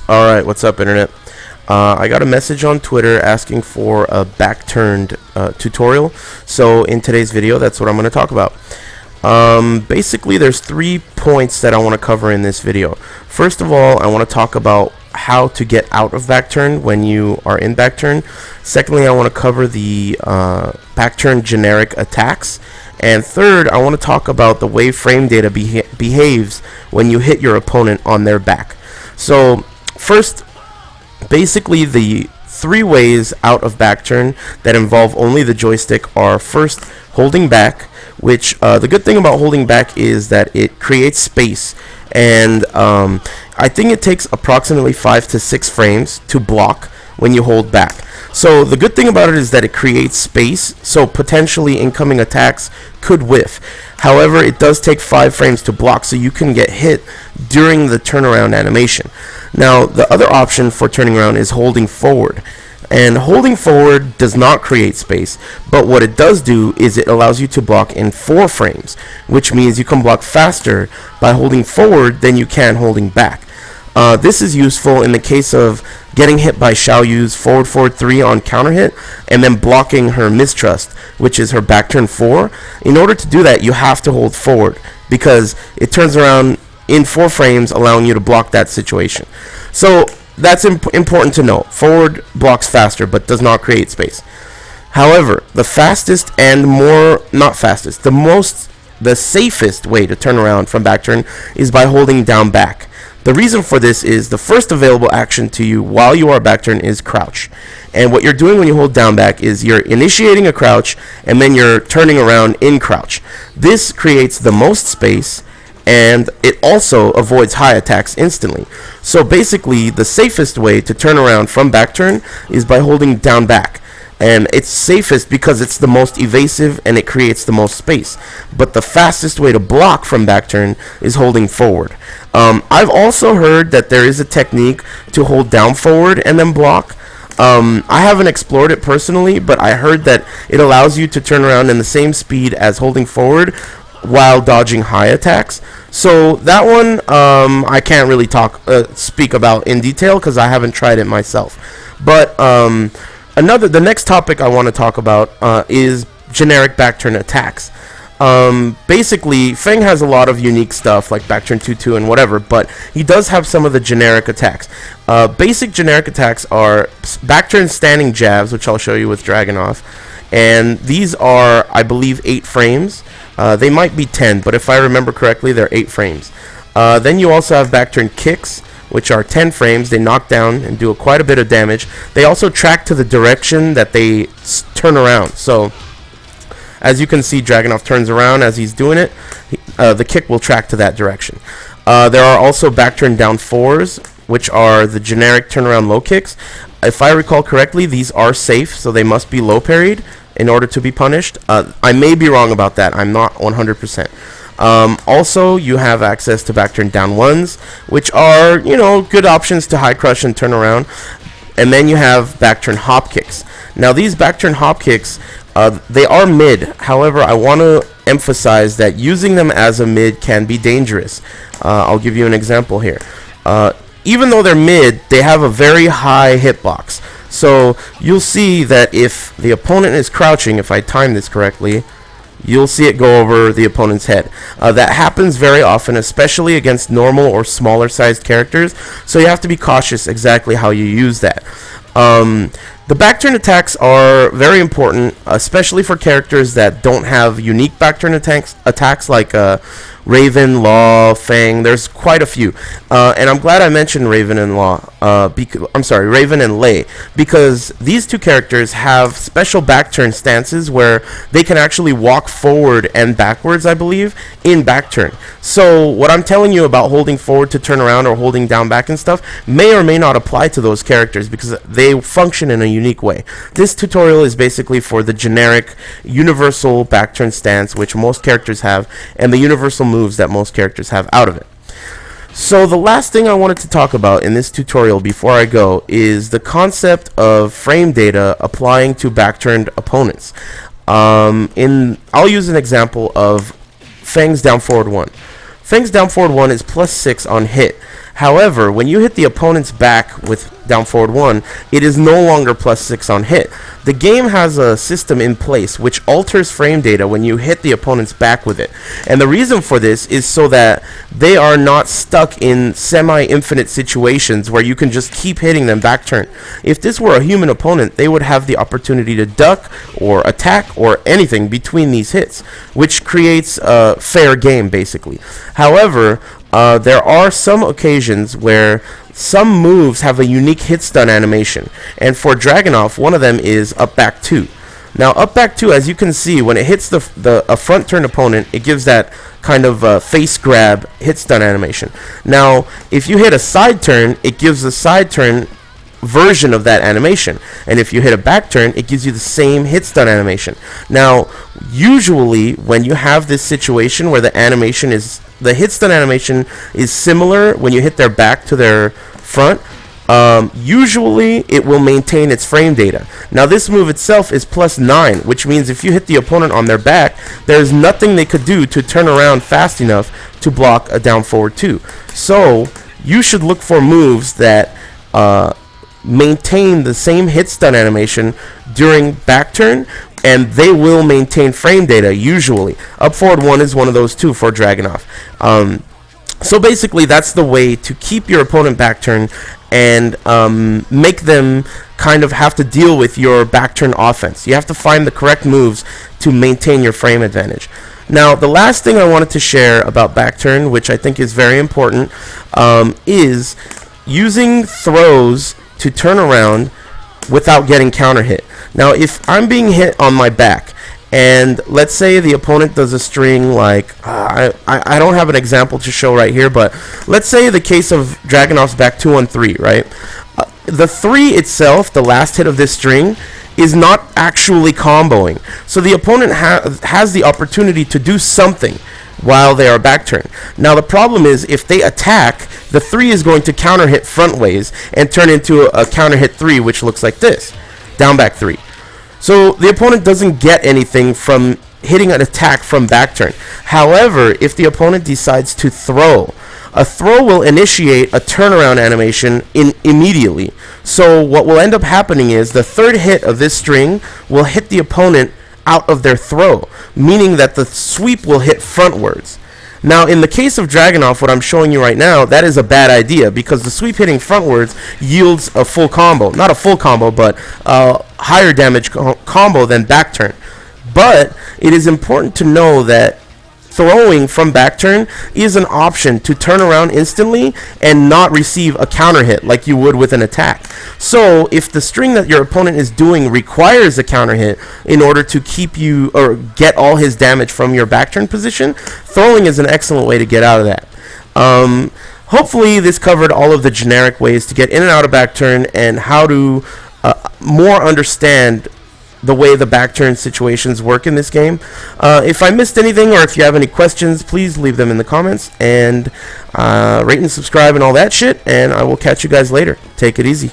Alright, what's up, Internet? I got a message on Twitter asking for a back-turned tutorial. So in today's video, that's what I'm going to talk about. Basically, there's 3 points that I want to cover in this video. First of all, I want to talk about how to get out of back-turn when you are in back-turn. Secondly, I want to cover the back-turn generic attacks. And third, I want to talk about the way frame data behaves when you hit your opponent on their back. So first, basically the 3 ways out of back-turn that involve only the joystick are: first, holding back, which the good thing about holding back is that it creates space, and I think it takes approximately 5 to 6 frames to block when you hold back. So the good thing about it is that it creates space, so potentially incoming attacks could whiff. However, it does take 5 frames to block, so you can get hit during the turnaround animation. Now, the other option for turning around is holding forward. And holding forward does not create space, but what it does do is it allows you to block in 4 frames, which means you can block faster by holding forward than you can holding back. This is useful in the case of getting hit by Xiao Yu's forward 3 on counter hit, and then blocking her mistrust, which is her back turn 4. In order to do that, you have to hold forward, because it turns around in 4 frames, allowing you to block that situation. So that's important to know. Forward blocks faster, but does not create space. However, the fastest and the safest way to turn around from back turn is by holding down back. The reason for this is the first available action to you while you are back turn is crouch. And what you're doing when you hold down back is you're initiating a crouch and then you're turning around in crouch. This creates the most space, and it also avoids high attacks instantly. So basically, the safest way to turn around from back turn is by holding down back. And it's safest because it's the most evasive and it creates the most space. But the fastest way to block from back turn is holding forward. I've also heard that there is a technique to hold down forward and then block. I haven't explored it personally, but I heard that it allows you to turn around in the same speed as holding forward while dodging high attacks. So that one I can't really speak about in detail because I haven't tried it myself. But the next topic I want to talk about is generic back turn attacks. Basically, Feng has a lot of unique stuff like back turn 2-2 and whatever, but he does have some of the generic attacks. Basic generic attacks are back turn standing jabs, which I'll show you with Dragunov, and these are, I believe, 8 frames. They might be 10, but if I remember correctly, they're 8 frames. Then you also have back turn kicks, which are 10 frames. They knock down and do quite a bit of damage. They also track to the direction that they turn around. So as you can see, Dragunov turns around as he's doing it. The kick will track to that direction. There are also back turn down 4s, which are the generic turnaround low kicks. If I recall correctly, these are safe, so they must be low parried in order to be punished. I may be wrong about that. I'm not 100%. Also, you have access to back turn down 1s, which are, good options to high crush and turn around. And then you have back turn hop kicks. Now, these back turn hop kicks, they are mid. However, I want to emphasize that using them as a mid can be dangerous. I'll give you an example here. Even though they're mid, they have a very high hitbox. So you'll see that if the opponent is crouching, if I time this correctly, you'll see it go over the opponent's head. That happens very often, especially against normal or smaller sized characters, so you have to be cautious exactly how you use that. The back turn attacks are very important, especially for characters that don't have unique back turn attacks like Raven, Law, Fang. There's quite a few, and I'm glad I mentioned Raven and Raven and Lei, because these 2 characters have special back turn stances where they can actually walk forward and backwards, I believe, in back turn. So what I'm telling you about holding forward to turn around or holding down back and stuff may or may not apply to those characters because they function in a unique way. This tutorial is basically for the generic universal back turn stance, which most characters have, and the universal moves that most characters have out of it. So the last thing I wanted to talk about in this tutorial before I go is the concept of frame data applying to back-turned opponents. I'll use an example of Feng's down forward 1. Feng's down forward 1 is +6 on hit. However, when you hit the opponent's back with down forward 1, it is no longer +6 on hit. The game has a system in place which alters frame data when you hit the opponent's back with it. And the reason for this is so that they are not stuck in semi-infinite situations where you can just keep hitting them back turn. If this were a human opponent, they would have the opportunity to duck or attack or anything between these hits, which creates a fair game basically. However, there are some occasions where some moves have a unique hit stun animation, and for Dragunov, one of them is up back 2. Now, up back 2, as you can see, when it hits a front turn opponent, it gives that kind of face grab hit stun animation. Now, if you hit a side turn, it gives a side turn version of that animation, and if you hit a back turn, it gives you the same hit stun animation. Now, usually when you have this situation where the hit stun animation is similar when you hit their back to their front, usually it will maintain its frame data. Now, this move itself is +9, which means if you hit the opponent on their back, there's nothing they could do to turn around fast enough to block a down forward 2. So you should look for moves that maintain the same hit stun animation during back turn, and they will maintain frame data usually. Up forward 1 is one of those too for Dragunov. So basically that's the way to keep your opponent back turn and make them kind of have to deal with your back turn offense. You have to find the correct moves to maintain your frame advantage. Now, the last thing I wanted to share about back turn, which I think is very important, is using throws to turn around without getting counter hit. Now, if I'm being hit on my back, and let's say the opponent does a string like, I don't have an example to show right here, but let's say the case of Dragunov's back 2 on 3, right? The 3 itself, the last hit of this string, is not actually comboing. So the opponent has the opportunity to do something while they are back turn. Now, the problem is if they attack, the 3 is going to counter hit front ways and turn into a counter hit 3, which looks like this, down back 3. So the opponent doesn't get anything from hitting an attack from back turn. However, if the opponent decides to throw, a throw will initiate a turnaround animation immediately. So what will end up happening is the third hit of this string will hit the opponent out of their throw, meaning that the sweep will hit frontwards. Now, in the case of Dragunov, what I'm showing you right now, that is a bad idea because the sweep hitting frontwards yields a full combo. Not a full combo, but a higher damage combo than back turn. But it is important to know that throwing from back turn is an option to turn around instantly and not receive a counter hit like you would with an attack. So if the string that your opponent is doing requires a counter hit in order to keep you or get all his damage from your back turn position, throwing is an excellent way to get out of that. Hopefully this covered all of the generic ways to get in and out of back turn and how to more understand the way the back turn situations work in this game. If I missed anything or if you have any questions, please leave them in the comments, and rate and subscribe and all that shit, and I will catch you guys later. Take it easy.